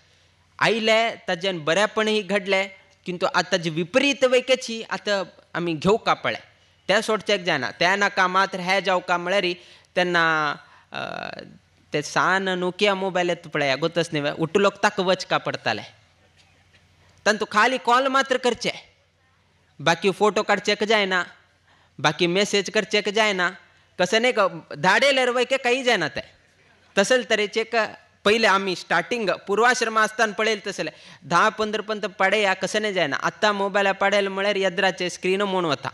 आयले ताजें बरेपणय घडलें किंतु आतां ताजी विपरीत वैक्याची आतां आमी घेवका पळय तें सोडचेक जायना त्या नाका मात्र हें जावका म्हळ्यार तेन्ना ते सान नोकिया मोबायल येता पळय गोतच न्ही उट्ट लोक ताका वचका पडटाले तंतु खाली कॉल मात्र करचे बाकी फोटो काडचेक जायना बाकी मेसेज करचेक जायना कसं नाही धाडेल्यार वैके काही जायना ते तसले तरेचे पहिले आमी स्टार्टिंग पूर्वाश्रमा आसतना पळयलें तसले 10-15 पर्यंत पडया कसं नाही जायना आतां मोबायला पडयले म्हळ्यार यद्राचे स्क्रीन मोड वता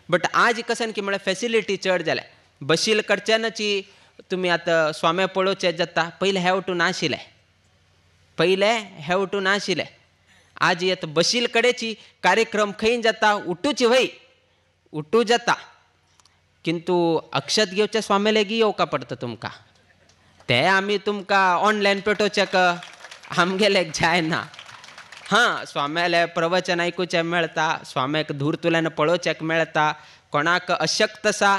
बट आज कसन की म्हळ्यार फेसिलिटी चड जाल्या बशील कडच्यानची तुमी आतां स्वाम्या पळोवचें जाता पयले हेवटू नाशिल्ले आज येत बशील कडेची कार्यक्रम खंय जाता उठू जाता किंतु अक्षत घेवचे स्वामी लेगी येवका पडटा तुमकां ते आमी तुमकां ऑनलायन पेटोवचेक आमगेले जायना स्वाम्याले प्रवचन आयकुचें मेळटा स्वाम्याक धूर्तुल्यान पळोवचेक मेळटा कोणाक अशक्त आसा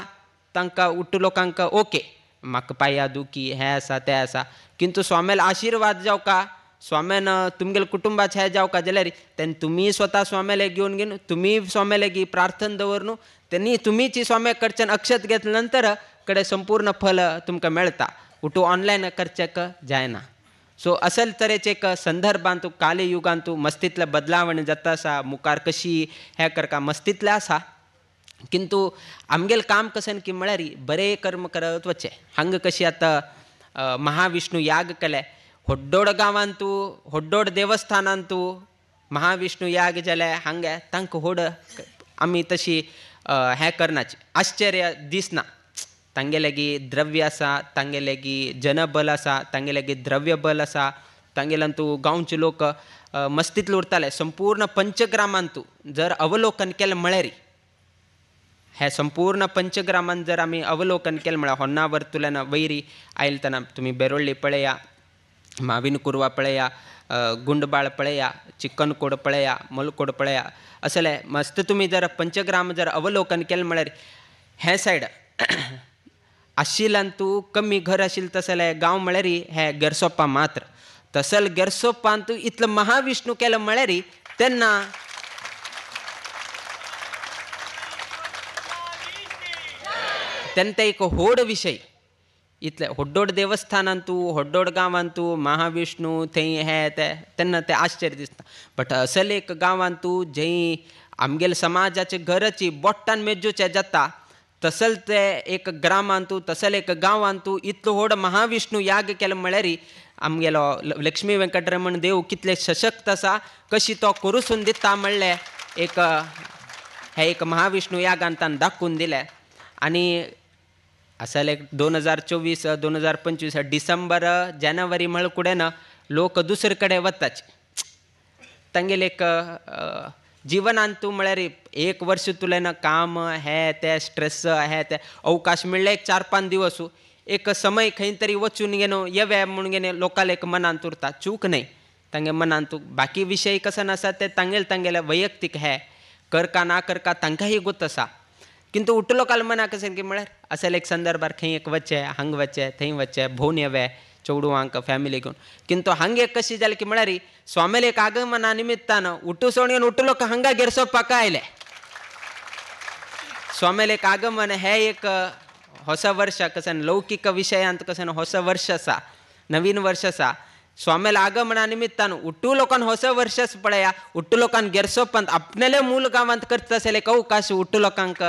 तांकां उट्ट लोकांक ओके म्हाका पांया दुखी हें आसा तें आसा किंतु स्वाम्याल आशिर्वाद जावका स्वाम्यान तुमगेले कुटुंबाचे हें जावका जाल्यार तेन्ना तुमी स्वता स्वाम्याले घेवन घेवन तुमी स्वाम्याले गी प्रार्थना दवर न्हू त्यांनी तुम्हीची स्वाम्या कडच्यान अक्षत घेतल्या नंतर कडे संपूर्ण फल तुमकां मेळटा उठू ऑनलायन करचेक जायना सो असल तरेचे एक संदर्भांतू कालयुगांतू मस्तीतले बदलावणी जाता आसा मुखार कशी हें करता मस्तीतले आसा किंतु आमगेल काम कशें की म्हळ्यार बरे कर्म करत वचे हांगा कशी आतां महाविष्णू याग केले होड्डोड गांवांतू होड्डोड देवस्थानांतू महाविष्णू याग जाले हांगे तांकां होड आमी तशी हें करनाची आश्चर्य दिसना तांगे लागीं द्रव्य आसा तांगे लागीं जनबल आसा तांगे लागीं द्रव्य बल आसा तांगेल्यांतू गांवचे लोक मस्तींतले उरताले संपूर्ण पंचग्रामांतू जर अवलोकन केलें म्हळ्यार हे संपूर्ण पंचग्रामान जर आमी अवलोकन केलें म्हळ्यार होन्नावरतुल्यान वैरी आयले तेन्ना तुमी बेरोळ्ळी पळया माविन कुरवा पळया गुंडबाळ पळया चिकनकोड पळया मलकोड पळया असले मस्त तुमी जर पंचग्राम जर अवलोकन केलें म्हळ्यार हे सायड आशिल्ल्यांतू कमी घर आशिल्लें तसले गांव म्हळ्यार हे गेरसोप्पा मात्र तसल गेरसोप्पांतू इतलो महाविष्णू केलो म्हळ्यार तेन्ना ते एक होड विशय इतले होड्डोड देवस्थानांतू होड्डोड गांवांतू महाविष्णू थंय हे तेन्ना ते आश्चर्य दिसता बट असल एक गांवांतू जंय आमगेले समाजाचे घराची बोट्टान मेजूचे जाता तसल ते एक ग्रामांतू तसल एक गांवांतू इतलो व्हड महाविष्णू याग केलो म्हळ्यार आमगेलो लक्ष्मी व्यंकटरमण देव कितले सशक्त आसा कशी तो करूसून दिता म्हणलें एक हे एक महाविष्णू यागान ताणें दाखोवन दिलें आनी असल एक 2024 2025 डिसेंबर जानेवारी म्हळ्यार कुडेन लोक दुसरे कडेन वताचे तांगेले एक जिवनांतू म्हळ्यार एक वर्ष तुलेन काम हे ते स्ट्रेस हे ते अवकाश मेळ्ळे एक 4-5 दिवस एक समय खंय तरी वचून गेनो येवे म्हणून गेने लोकांले एक मनांत उरता चूक न्हय तांगे मनांत बाकी विशय कसं आसा ते तांगेले वैयक्तीक हे करका ना करका तांकांय गोत आसा किंतु उठलो काल मना कशें की म्हळ्यार असल एक संदर्भार खंय एक वचे हांग वचे थंय वचे भोवन येवे चेडवांक फॅमिली घेवन किंतु हांगा एक कशी जालें की म्हळ्यार स्वामेल एक आगमना निमित्तान उठूसोण उठलो हांगा गेरसोप्पाक आयले स्वामेल एक आगमन हे एक ಹೊಸ ವರ್ಷ ಕಸನ್ ಲೌಕಿಕ ವಿಷಯ ಅಂತ ಕಸನ್ ಹೊಸ ವರ್ಷ सा नवीन वर्ष सा स्वामेल आगमना निमित्तान उट्टू लोकान ಹೊಸ वर्ष पळया उट्टू लोकान गेरसोप्पंत आपणेले मूल गांवांत करता असेल एक अवकाश उट्टू लोकांक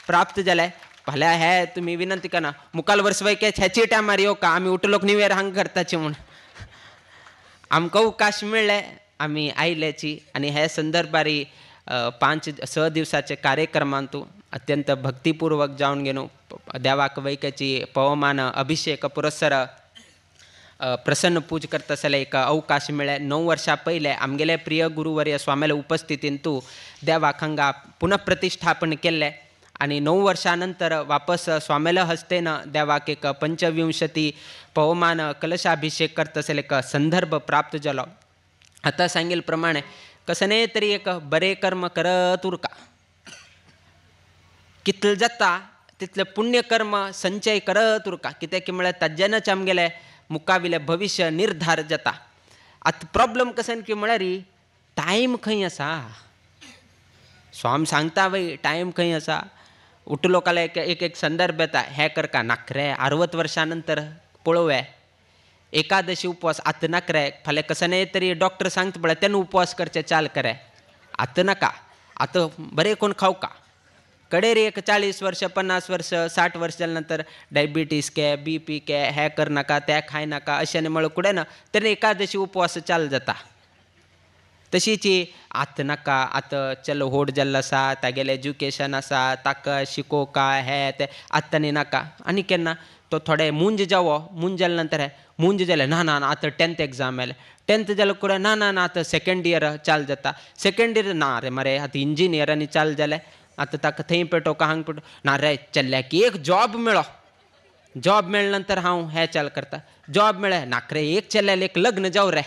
प्राप्त जाले भल्या हे तुम्ही विनंती करा मुखाल वर्स वैके ह्याची टायमार येऊ का आम्ही उट्टू लोक न्यू इयर हांग करताची म्हूण आमकां अवकाश मेळ्ळे आमी आयल्याची आनी हे संदर्भारी 5-6 दिवसाचे कार्यक्रमांतू अत्यंत भक्तिपूर्वक जावन गेलो देवाक वैकेची पवमान अभिषेक पुरस्सर प्रसन्न पूज करता आसले एक अवकाश मेळ्ळे 9 वर्सां पयले आमगेले प्रिय गुरुवर्य स्वामेले उपस्थितींतू देवाक हांगा पुनःप्रतिष्ठापन केल्ले आनी 9 वर्सां नंतर वापस स्वामेले हस्तेन देवाक एक 25 पवमान कलशाभिषेक करता आसले एक संदर्भ प्राप्त जालो आतां सांगिल्ले प्रमाणे कसने तरी एक बरे कर्म करत उरका कितले जाता तितले पुण्यकर्म संचय करत उरका कित्याक की म्हळ्यार ताज्यानच आमगेले मुखाविले भविष्य निर्धार जाता आतां प्रॉब्लम कशें की म्हळ्यार टायम खंय आसा स्वाम सांगता वय टायम खंय आसा उठ लोकांले एक संदर्भ येता हे करका नाखरे 60 वर्सां नंतर पळोवया एकादशी उपवास आतां नाका फाल्यां कसने तरी डॉक्टर सांगता पळय तेन्ना उपवास करचे चाल करे आतां नाका आतां बरें कोण खावका कडेर एक 40 वर्ष 50 वर्ष 60 वर्ष जाल्या नंतर डायबिटीज के BP के हे करनाका ते खाय नाका अशें म्हळ्यार कुडे ना तेन्ना एकादशी उपवास चाल जाता तशीच आतां नाका आतां चलो व्हड जाल्लो आसा तागेलें एज्युकेशन आसा ताका शिकोवका हे ते आतां न्ही नाका आनी केन्ना तो थोडे मुंज जावो मुंज जाल्या नंतर मुंज जाले ना ना आतां 10th एग्जाम आयले 10th जाल्यार कुडे ना ना आतां सेकंड इयर चाल जाता सेकंड इयर ना रे मरे आतां इंजिनियरांनी चाल जालें आतां ताका थंय पेटोवका हांग पेटो ना रे चल्ल्याक एक जॉब मेळो जॉब मेळ्ळे नंतर हांव हे चाल करता जॉब मेळ्ळे नाक रे एक चल्ल्याल एक लग्न जावं रे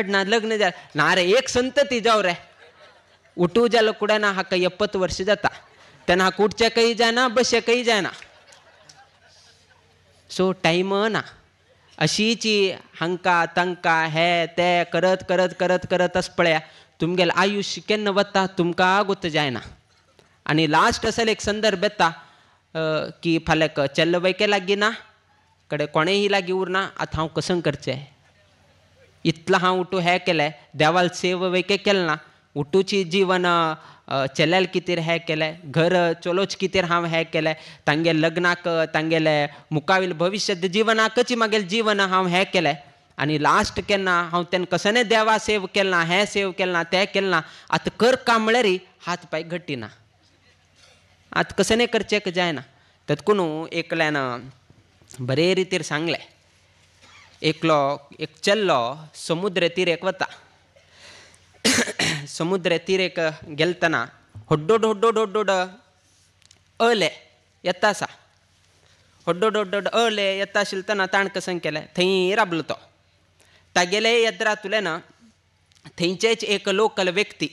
ना लग्न जा ना रे एक संतती जावं रे उठू जालो कुडे ना हाका 70 वर्ष जाता तेन्ना हाका उठचेकय जायना बसचेकय जायना सो टाईम ना अशीची हांका तांका हे ते करत करत करत करतच पळया तुमगेलें आयुश्य केन्ना वता तुमकां गोत जायना. आनी लास्ट असो एक संदर्भ येता की फाल्याक चेल्ल वैके लागीं ना कडे कोणेय लागीं उरना. आतां हांव कसं करचें इतलो हांव उठू हें केलें देवाल सेव वैके केलें ना उठूची जीवन चेल्याल कितें हें केलें घर चलोवच कितें हांव हें केलें तांगे लग्नाक तांगेले मुखावेल भविश्य जिवनाकच मागेलें जीवन हांव हें केलें. आनी लास्ट केन्ना हांव तेन्ना कसनय देवा सेव केलें ना हें सेव केलें ना तें केलें ना. आतां कर काम म्हळ्यार हात पांय घट्टी ना आतां कसनय करचें जायना. तदकून एकल्यान बरे रितीर सांगलें एकलो एक चेल्लो समुद्र तिरेक वता. समुद्र तिरेक गेलतना होड्डोड होड्डोड होड्डोड अळले येता आसा. होड्डोड होड्डोड अळले येता आशिल्लतना ताणें कसं केलें थंय राबलो तो. तागेले येद्रातुल्यान थंयचेच एक लोकल व्यक्ती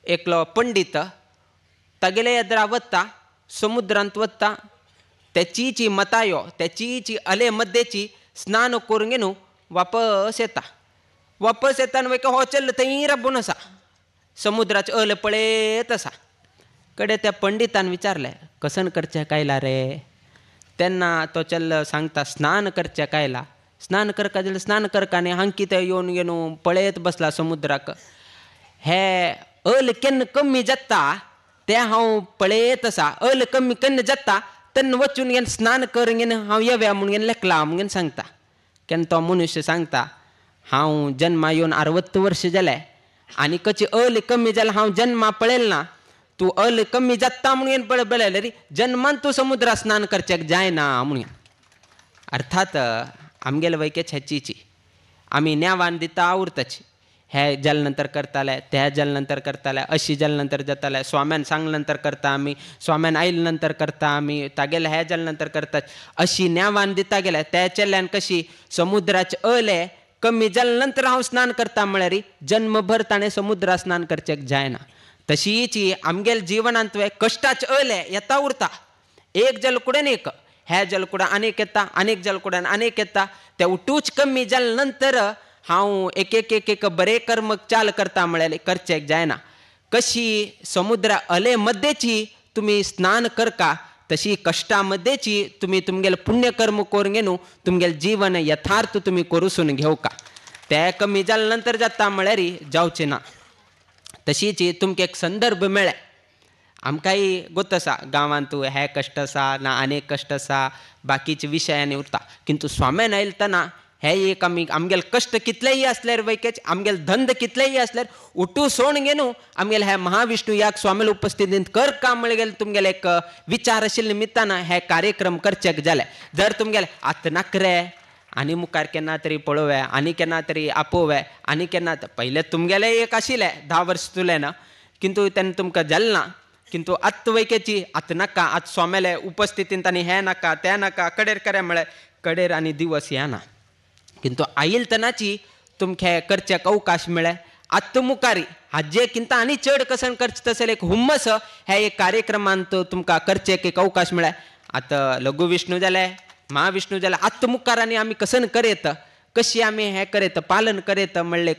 एकलो पंडीत तागेले येद्रा वता समुद्रांत वता तेचीची मतायो तेचीची अले मध्येची स्नान करून घेवन वापस येता. वापस येताना वयता हो चेल्लो थंय राबून आसा समुद्राचे अल पळयत आसा. कडे त्या पंडितान विचारलें कसन करचें कायला रे. तेन्ना तो चेल्लो सांगता स्नान करचें कायला. स्नान करका जाल्यार स्नान करका न्ही हांगा कितें येवन येवन पळयत बसला समुद्राक. हे अल केन्ना कमी जाता तें हांव पळयत आसा. अल कमी केन्ना जाता तेन्ना वचून घेवन स्नान करून घेवन हांव येवया म्हूण लेखला म्हूण सांगता. केन्ना तो मनुश्य सांगता हांव जन्मा येवन 60 वर्स जाले आनी कशी अल कमी जाल्यार हांव जन्मा पळयलें ना. तूं अल कमी जाता म्हणून पळयलें रे जन्मान तूं समुद्रांत स्नान करचें जायना म्हणून. अर्थात आमगेले वैकेच हेचीची आमी नेवान दिता उरताची. हे जाले नंतर करताले ते जाले नंतर करताले अशी जाले नंतर जाताले स्वाम्यान सांगले नंतर करता आमी स्वाम्यान आयले नंतर करता आमी तागेले हे जाले नंतर करता अशी नेवान दिता गेले. त्या चेल्ल्यान कशी समुद्राचे अले कमी जाले नंतर हांव स्नान करता म्हळ्यार जन्मभर ताणें समुद्रांत स्नान करचें जायना. तशीच आमगेले जिवनांत तुवें कश्टाचे अले येता उरता. एक जलकुडेन एक हे जलकुडान आनीक येता आनीक जलकुडान आनीक येता. ते उठूच कमी जाले नंतर हांव एक एक एक एक बरे कर्म चाल करता म्हळ्यार करचें जायना. कशी समुद्रा अले मध्येची तुमी स्नान करका तशी कश्टा मध्येची तुमी तुमगेले पुण्यकर्म करून घेवन तुमगेलें जीवन यथार्थ तुमी करूसून घेवका. ते कमी जाले नंतर जाता म्हळ्यार जावचें ना. तशीच तुमकां एक संदर्भ मेळ्ळे आमकांय गोत आसा गांवांत हे कश्ट आसा ना आनीक कश्ट आसा बाकीचे विशयानी उरता. किंतु स्वाम्यान आयलतना हे एक आमगेले कश्ट कितलेय आसल्यार वैकेच आमगेले धंद कितलेय आसल्यार उठू सोण घेवन आमगेले हे महाविष्णू याग स्वामीला उपस्थितींत कर काम म्हळ्यार तुमगेले एक विचार आशिल्ले निमित्तान हे कार्यक्रम करचेक जाले. जर तुमगेले आतां नाक रे आनी मुखार केन्ना तरी पळोवया आनी केन्ना तरी आपोवया आनी केन्ना पयले तुमगेले एक आशिल्ले 10 वर्स तुलें किंतु तेन्ना तुमकां जालें ना. किंतु आत्त वैकेची आतां नाका आतां स्वामेले उपस्थितींत आनी हें नाका तें नाका कडेर करे म्हळ्यार कडेर आनी दिवस येना. किंतु आयिल्ल तनाची तुमकां करचेक अवकाश मेळ्ळे. आत्त मुखारी हाजे किंता आनी चड कसन करचें तसले एक हुम्मस हे एक कार्यक्रमांत तुमकां करचेक एक अवकाश मेळ्ळे. आतां लघु विष्णू जाले महाविष्णू जाले आत्त मुखार आनी आमी कसन करेत कशी आमी हें करेत पालन करेत म्हणलें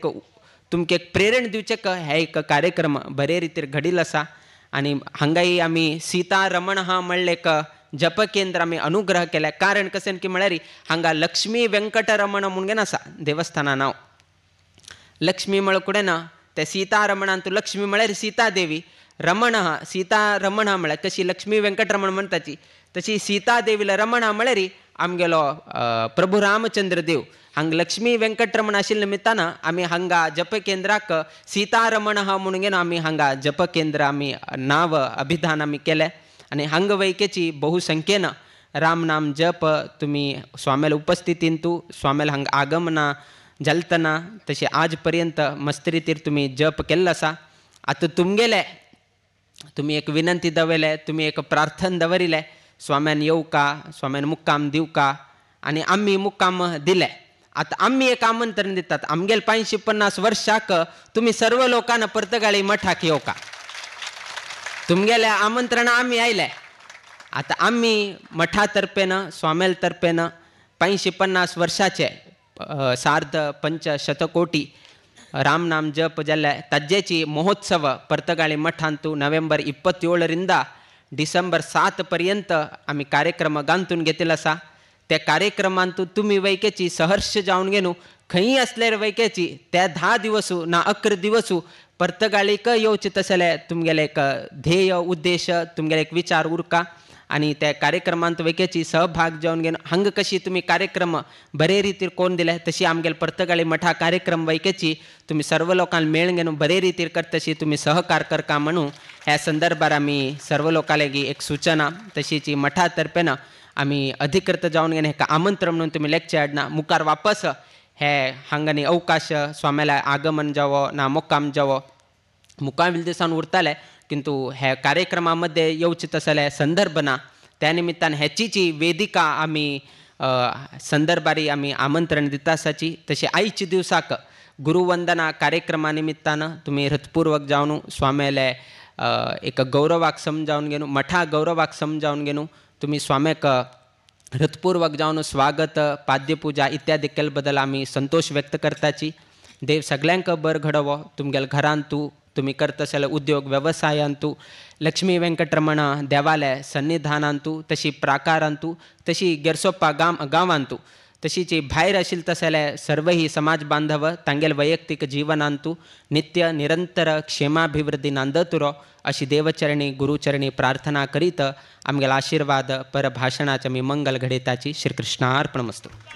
तुमकां एक प्रेरण दिवचेक हे एक कार्यक्रम बरे रितीर घडिल्लो आसा. आनी हांगाय आमी सीता रमण हा म्हणलें एक जप केंद्र आमी अनुग्रह केले. कारण कशें की म्हळ्यार हांगा लक्ष्मी व्यंकट रमण म्हणून आसा देवस्थाना नांव. लक्ष्मी म्हळ्यार ते सीता रमणांत लक्ष्मी म्हळ्यार सीता देवी रमण हा सीता रमण हा म्हळ्यार कशी लक्ष्मी व्यंकटरमण म्हणटाची तशी सीता देवीला रमण हा म्हळ्यार आमगेलो प्रभू रामचंद्र देव. हांगा लक्ष्मी व्यंकटरमण आशिल्ल्या निमित्तान आमी हांगा जप केंद्राक सीता रमण हा म्हणून आमी हांगा जप केंद्र आमी नांव अभिधान आमी केलें. आनी हांगा वैकेची बहुसंख्येन राम नाम जप तुमी स्वामेला उपस्थितींत स्वामेला हांगा आगमना जालतना तशें आज पर्यंत मस्त रितीर तुमी जप केल्लो आसा. आतां तुमगेले तुमी एक विनंती दवरले तुमी एक प्रार्थना दवरिले स्वाम्यान येवका स्वाम्यान मुक्काम दिवका आनी आमी मुक्काम दिले. आतां आमी एक आमंत्रण दितात आमगेले 550 वर्साक तुमी सर्व लोकांना पर्तगाळी मठाक येवका. तुमगेले आमंत्रण आमी आयले आता आम्ही मठातर्फेनं स्वामेलतर्फेनं 50 वर्षाचे सार्ध पंचशतकोटी रामनाम जप जल्ले तज्जेची महोत्सव परतगाळी मठांतू नोव्हेंबर 27 डिसेंबर 7 पर्यंत आम्ही कार्यक्रम गांतून घेतला असा. त्या कार्यक्रमांतू तुम्ही वैकेची सहर्ष जाऊन घेणू खंयी असलेल्या वैकेची त्या 10 दिवसू ना 11 दिवसू परतगाळीक येवचे तसले तुमगेले एक ध्येय उद्देश तुमगेले एक विचार उरका आणि त्या कार्यक्रमांत वैकेची सहभाग जाऊन घेणं हंग कशी तुम्ही कार्यक्रम बरे रीतीर कोण दिले तशी आमगेल परतगाळी मठा कार्यक्रम वैकेची तुम्ही सर्व लोकांना मेळ घेणं बरे रीतीर कर तशी तुम्ही सहकार करका म्हणून ह्या संदर्भात आम्ही सर्व लोकांना एक सूचना तशीची मठातर्फेनं आम्ही अधिकृत जाऊन घेणे का आमंत्रण म्हणून तुम्ही लेक्चर हाडना मुखार वापस हे हांगानी अवकाश स्वाम्याला आगमन जावं ना मुक्काम जावं मुक्कामील दिसान उरताले किंतु ह्या कार्यक्रमामध्ये येवचे तसले संदर्भ ना त्या निमित्तान ह्याचीची वेदिका आम्ही संदर्भारी आम्ही आमंत्रण दिता आसाची. तशी आयच्या दिवसाक गुरुवंदना कार्यक्रमा निमित्तानं तुम्ही हृतपूर्वक जावन स्वाम्याले एक गौरवाक समजावून घेणू मठा गौरवाक समजावून घेणू तुम्ही स्वाम्याक हृतपूर्वक जावन स्वागत पाद्यपूजा इत्यादी केले बद्दल आम्ही संतोष व्यक्त करताची. देव सगळ्यांक बर घडवो तुमगेल घरांतू तुम्ही करत असेल उद्योग व्यवसायांतू लक्ष्मी व्यंकटरमण देवालय सन्निधानांतू तशी प्राकारांतू तशी गेरसोप्पा गांवांतू तशीची भायर आशिल्ले तसले सर्वही समाज बांधव तांगेल वैयक्तिक जीवनांतू नित्य निरंतर क्षेमाभिवृद्धी नांदतुरो अशी देवचरणी गुरुचरणी प्रार्थना करीत आमगेल आशीर्वाद पर भाषणाचे मी मंगल घडयताची. श्रीकृष्णार्पणमस्तु.